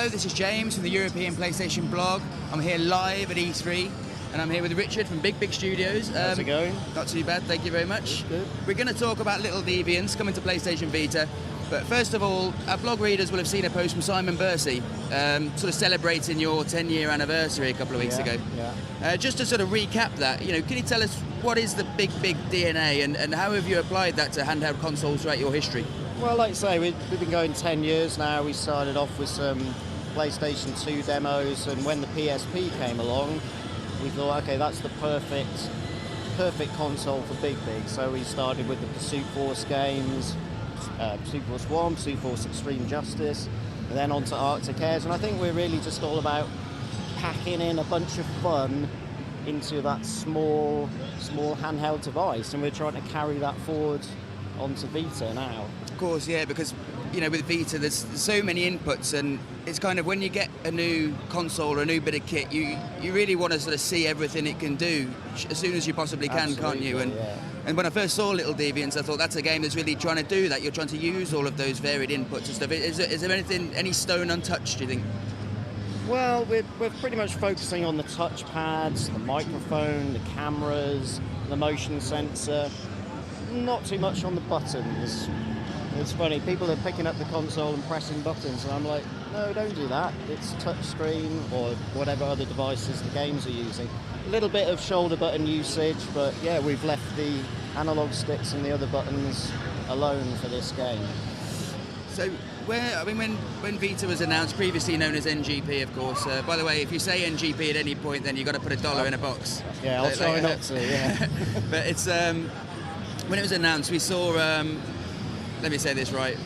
Hello, this is James from the European PlayStation blog. I'm here live at E3, and I'm here with Richard from Big Studios. How's it going? Not too bad, thank you very much. Good. We're going to talk about Little Deviants coming to PlayStation Vita, but first of all, our blog readers will have seen a post from Simon Bursey, sort of celebrating your 10-year anniversary a couple of weeks ago. Yeah. Just to sort of recap that, can you tell us what is the big DNA, and how have you applied that to handheld consoles throughout your history? Well, like I say, we've been going 10 years now. We started off with some PlayStation 2 demos, and when the PSP came along, we thought, okay, that's the perfect console for Big. So we started with the Pursuit Force games, Pursuit Force 1, Pursuit Force Extreme Justice, and then on to Arctic Airs. And I think we're really just all about packing in a bunch of fun into that small handheld device, and we're trying to carry that forward onto Vita now. Of course, yeah, because with Vita there's so many inputs, and it's kind of when you get a new console or a new bit of kit, you really want to sort of see everything it can do as soon as you possibly can. Absolutely, can't you? And when I first saw Little Deviants, I thought that's a game that's really trying to do that. You're trying to use all of those varied inputs and stuff. Is there any stone untouched, do you think? Well, we're pretty much focusing on the touchpads, the microphone, the cameras, the motion sensor. Not too much on the buttons. It's funny, people are picking up the console and pressing buttons, and I'm like, no, don't do that. It's touchscreen or whatever other devices the games are using. A little bit of shoulder button usage, but yeah, we've left the analog sticks and the other buttons alone for this game. So, when Vita was announced, previously known as NGP, of course. By the way, if you say NGP at any point, then you've got to put $1 in a box. Yeah, I'll try not to, yeah. But it's when it was announced, we saw, let me say this right,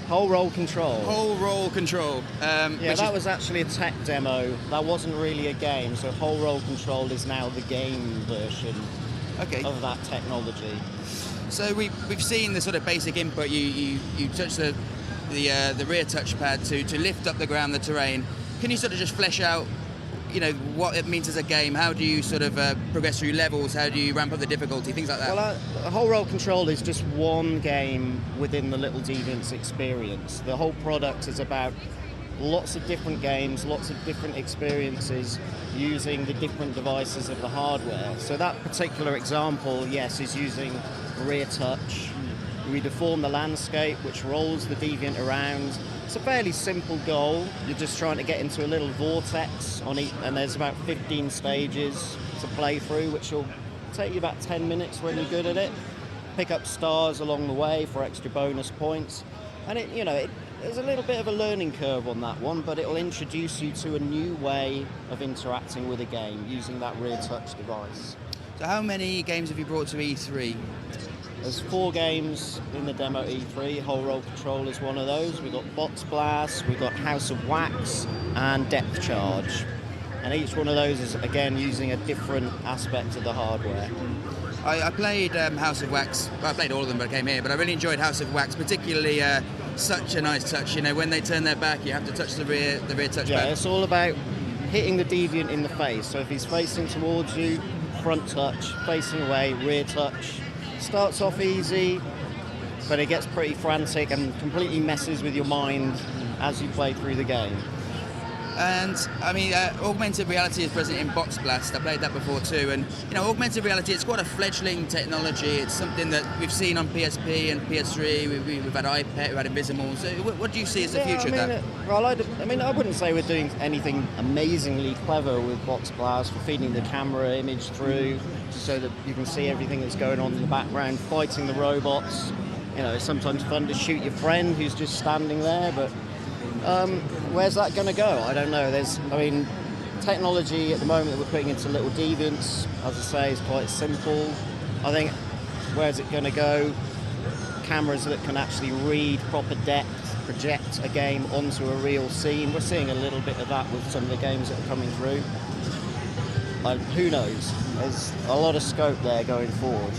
Whole roll control. Whole roll control. That was actually a tech demo. That wasn't really a game, so whole roll control is now the game version of that technology. So we've seen the sort of basic input. You touch the rear touchpad to lift up the ground, the terrain. Can you sort of just flesh out what it means as a game? How do you sort of progress through levels? How do you ramp up the difficulty? Things like that. Well, the whole roll control is just one game within the Little Deviants experience. The whole product is about lots of different games, lots of different experiences using the different devices of the hardware. So that particular example, yes, is using rear touch. We deform the landscape, which rolls the Deviant around. It's a fairly simple goal. You're just trying to get into a little vortex on each, and there's about 15 stages to play through, which will take you about 10 minutes when you're good at it. Pick up stars along the way for extra bonus points. And there's a little bit of a learning curve on that one, but it'll introduce you to a new way of interacting with a game using that rear touch device. So how many games have you brought to E3? There's 4 games in the demo E3. Whole roll control is one of those. We've got Box Blast, we've got House of Wax, and Depth Charge. And each one of those is, again, using a different aspect of the hardware. I played House of Wax. Well, I played all of them, but I came here. But I really enjoyed House of Wax, particularly such a nice touch. When they turn their back, you have to touch the rear touchpad. Yeah, it's all about hitting the Deviant in the face. So if he's facing towards you, front touch, facing away, rear touch. Starts off easy, but it gets pretty frantic and completely messes with your mind as you play through the game. And augmented reality is present in Box Blast. I played that before too, and augmented reality, it's quite a fledgling technology. It's something that we've seen on PSP and PS3. We've had iPad, we've had Invisible. So what do you see as the future of that? Well, I wouldn't say we're doing anything amazingly clever with Box Blast. We're feeding the camera image through so that you can see everything that's going on in the background, fighting the robots. It's sometimes fun to shoot your friend who's just standing there, but where's that going to go? I don't know. Technology at the moment that we're putting into Little Deviants, as I say, is quite simple. I think, where's it going to go? Cameras that can actually read proper depth, project a game onto a real scene. We're seeing a little bit of that with some of the games that are coming through. Who knows? There's a lot of scope there going forward.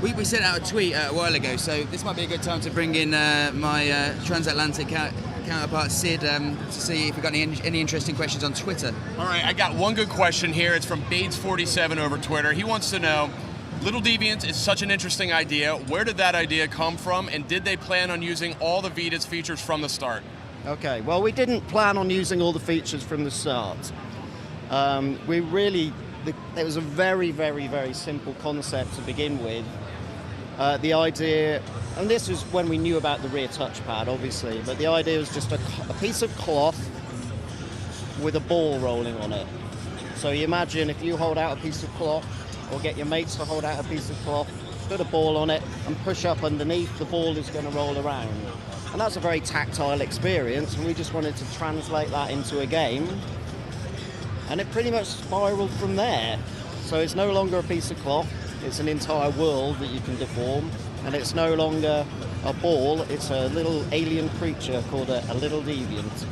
We sent out a tweet a while ago, so this might be a good time to bring in my transatlantic counterpart Sid to see if we've got any interesting questions on Twitter. All right, I got one good question here. It's from Bades47 over Twitter. He wants to know, Little Deviants is such an interesting idea. Where did that idea come from, and did they plan on using all the Vita's features from the start? Okay, well, we didn't plan on using all the features from the start. It was a very, very, very simple concept to begin with. The idea, and this was when we knew about the rear touchpad, obviously, but the idea was just a piece of cloth with a ball rolling on it. So you imagine if you hold out a piece of cloth, or get your mates to hold out a piece of cloth, put a ball on it, and push up underneath, the ball is going to roll around. And that's a very tactile experience, and we just wanted to translate that into a game. And it pretty much spiraled from there. So it's no longer a piece of cloth, it's an entire world that you can deform, and it's no longer a ball, it's a little alien creature called a little deviant.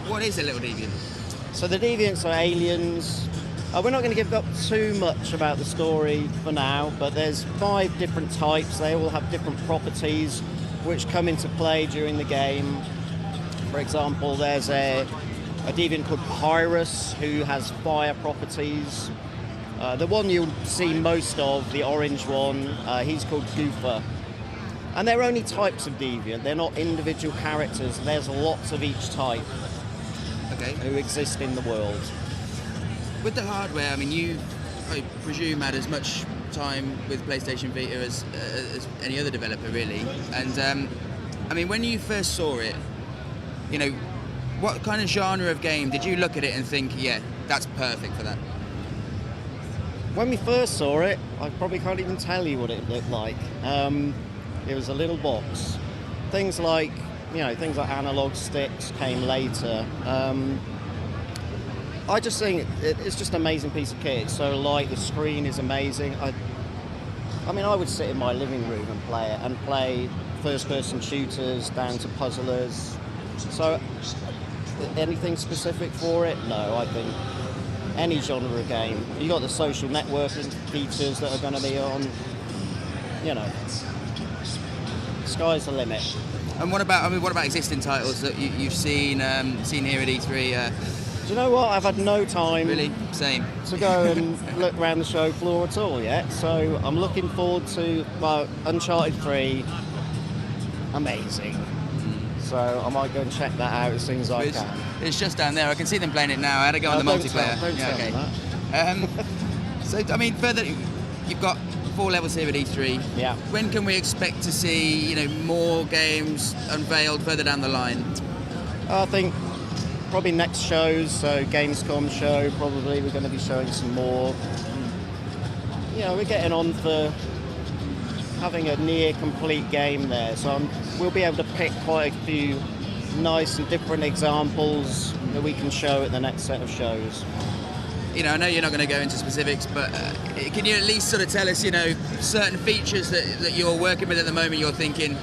What is a little deviant? So the deviants are aliens. We're not going to give up too much about the story for now, but there's 5 different types. They all have different properties which come into play during the game. For example, there's a deviant called Pyrus who has fire properties. The one you'll see most of, the orange one, he's called Goofer. And they're only types of deviant, they're not individual characters. There's lots of each type who exist in the world. With the hardware, I mean, I presume, had as much time with PlayStation Vita as any other developer, really. And I mean, when you first saw it, you know, what kind of genre of game did you look at it and think, yeah, that's perfect for that? When we first saw it, I probably can't even tell you what it looked like. It was a little box. Things like analog sticks came later. I just think it's just an amazing piece of kit. It's so light, the screen is amazing. I mean, I would sit in my living room and play first-person shooters down to puzzlers. So, anything specific for it? No, I think any genre of game. You got the social networking features that are going to be on. You know, sky's the limit. And what about existing titles that you've seen here at E3? Do you know what? I've had no time Same. to go and look around the show floor at all yet. So I'm looking forward to Uncharted 3. Amazing. So I might go and check that out as soon as I can. It's just down there. I can see them playing it now. I had to go on the multiplayer. Don't tell me that. So I mean, further, you've got 4 levels here at E3. Yeah. When can we expect to see more games unveiled further down the line? I think probably next shows, so Gamescom show, probably we're going to be showing some more. We're getting on for having a near complete game there, so we'll be able to pick quite a few nice and different examples that we can show at the next set of shows. I know you're not going to go into specifics, but can you at least sort of tell us, certain features that you're working with at the moment, you're thinking,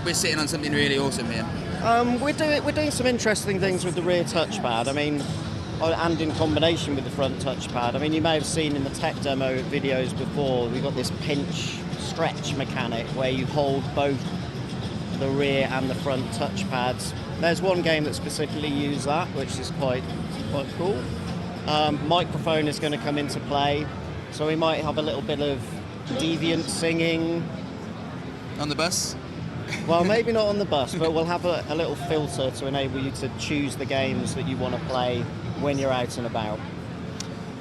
we're sitting on something really awesome here? We're doing some interesting things with the rear touchpad. I mean, and in combination with the front touchpad. I mean, you may have seen in the tech demo videos before, we've got this pinch stretch mechanic where you hold both the rear and the front touchpads. There's one game that specifically uses that, which is quite cool. Microphone is going to come into play, so we might have a little bit of deviant singing. On the bus? Well, maybe not on the bus, but we'll have a little filter to enable you to choose the games that you want to play when you're out and about.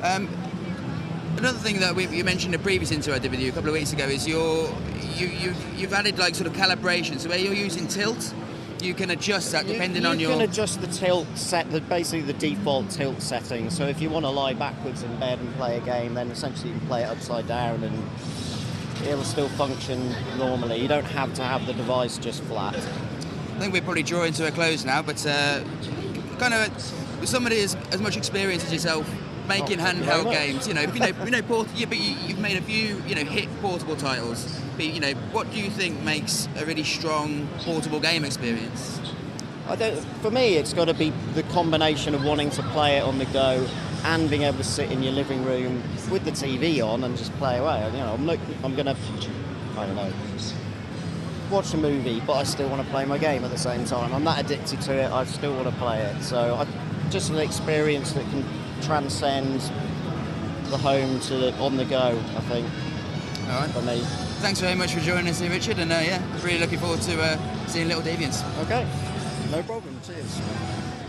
Another thing that you mentioned in a previous interview I did with you a couple of weeks ago is you've added like sort of calibration. So where you're using tilt, you can adjust that depending on your... You can adjust the tilt basically the default tilt setting. So if you want to lie backwards in bed and play a game, then essentially you can play it upside down and it'll still function normally. You don't have to have the device just flat. I think we're probably drawing to a close now, but kind of with somebody as much experience as yourself making handheld games, but you've made a few, hit portable titles. But, what do you think makes a really strong portable game experience? For me, it's got to be the combination of wanting to play it on the go and being able to sit in your living room with the TV on and just play away. I'm going to, I don't know, watch a movie, but I still want to play my game at the same time. I'm that addicted to it, I still want to play it. So just an experience that can transcend the home to on the go, I think. All right. For me. Thanks very much for joining us here, Richard, and really looking forward to seeing Little Deviants. Okay. No problem. Cheers.